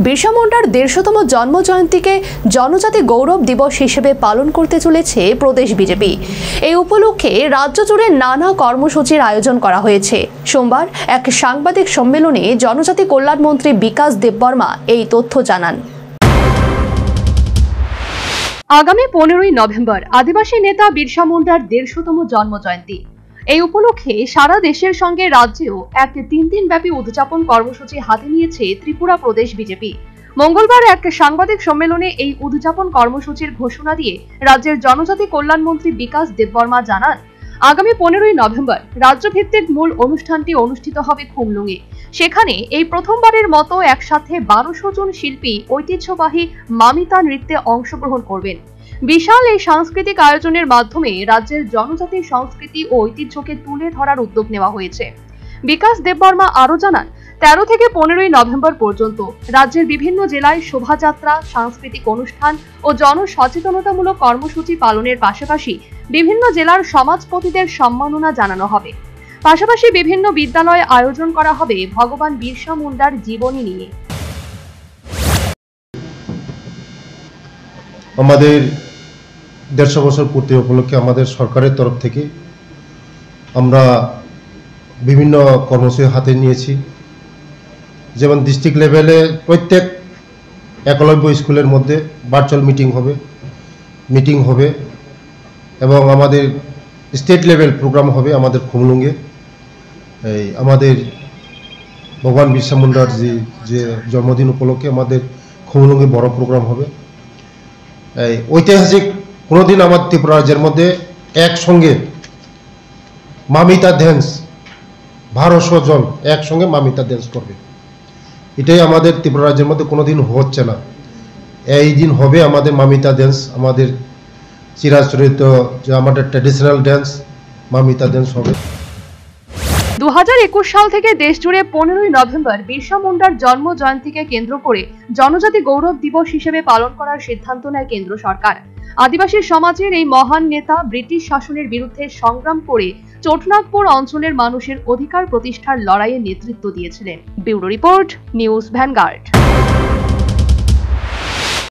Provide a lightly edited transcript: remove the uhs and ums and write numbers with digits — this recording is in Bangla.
বিরসা মুন্ডার ১৫০তম জন্মজয়ন্তীকে জনজাতি গৌরব দিবস হিসেবে পালন করতে চলেছে প্রদেশ বিজেপি। এই উপলক্ষে রাজ্য জুড়ে নানা কর্মসূচির আয়োজন করা হয়েছে। সোমবার এক সাংবাদিক সম্মেলনে জনজাতি কল্যাণ মন্ত্রী বিকাশ দেববর্মা এই তথ্য জানান। আগামী ১৫ই নভেম্বর আদিবাসী নেতা বিরসা মুন্ডার ১৫০তম জন্মজয়ন্তী। এই উপলক্ষে সারা দেশের সঙ্গে রাজ্যেও এক ৩ দিনব্যাপী উদযাপন কর্মসূচি হাতে নিয়েছে ত্রিপুরা প্রদেশ বিজেপি। মঙ্গলবার এক সাংবাদিক সম্মেলনে এই উদযাপন কর্মসূচির ঘোষণা দিয়ে রাজ্যের জনজাতি কল্যাণ মন্ত্রী বিকাশ দেববর্মা জানান, আগামী ১৫ই নভেম্বর রাজ্যভিত্তিক মূল অনুষ্ঠানটি অনুষ্ঠিত হবে খুমলুঙে। সেখানে এই প্রথমবারের মতো একসাথে ১২০০ জন শিল্পী ঐতিহ্যবাহী মামিতা নৃত্যে অংশগ্রহণ করবেন। বিশাল এই সাংস্কৃতিক আয়োজনের মাধ্যমে রাজ্যের জনজাতির সংস্কৃতি ও ঐতিহ্যকে তুলে ধরার উদ্যোগ নেওয়া হয়েছে। বিকাশ দেববর্মা আরো জানান, ১৩ থেকে ১৫ই নভেম্বর পর্যন্ত রাজ্যের বিভিন্ন জেলায় শোভাযাত্রা, সাংস্কৃতিক অনুষ্ঠান ও জনসচেতনতামূলক কর্মসূচি পালনের পাশাপাশি বিভিন্ন জেলার সমাজপতিদের সম্মাননা জানানো হবে। পাশাপাশি বিভিন্ন বিদ্যালয়ে আয়োজন করা হবে ভগবান বিরসা মুন্ডার জীবনী নিয়ে। আমাদের ১৫০ বছর পূর্তি উপলক্ষে আমাদের সরকারের তরফ থেকে আমরা বিভিন্ন কর্মসূচি হাতে নিয়েছি। যেমন ডিস্ট্রিক্ট লেভেলে প্রত্যেক একলব্য স্কুলের মধ্যে ভার্চুয়াল মিটিং হবে এবং আমাদের স্টেট লেভেল প্রোগ্রাম হবে আমাদের খুমলুঙে। এই আমাদের ভগবান বিরসা মুন্ডার যে জন্মদিন উপলক্ষে আমাদের খুমলুঙে বড় প্রোগ্রাম হবে। এই ঐতিহাসিক কোনোদিন আমার ত্রিপুরা রাজ্যের মধ্যে একসঙ্গে মামিতা ড্যান্স ১২০০ জন একসঙ্গে মামিতা ড্যান্স করবে, এটাই আমাদের ত্রিপুরা রাজ্যের মধ্যে কোনোদিন হচ্ছে না। এই দিন হবে আমাদের মামিতা ড্যান্স, আমাদের চিরাচরিত যে আমাদের ট্র্যাডিশনাল ড্যান্স মামিতা ড্যান্স হবে। ২০২১ সাল থেকে দেশ জুড়ে ১৫ই নভেম্বর বিরসা মুন্ডার জন্ম জয়ন্তীকে কেন্দ্র করে জনজাতি গৌরব দিবস হিসেবে পালন করার সিদ্ধান্ত নেয় কেন্দ্র সরকার। আদিবাসী সমাজের এই মহান নেতা ব্রিটিশ শাসনের বিরুদ্ধে সংগ্রাম করে চোটনাগপুর অঞ্চলের মানুষের অধিকার প্রতিষ্ঠার লড়াইয়ে নেতৃত্ব দিয়েছিলেন। Bureau report, news vanguard.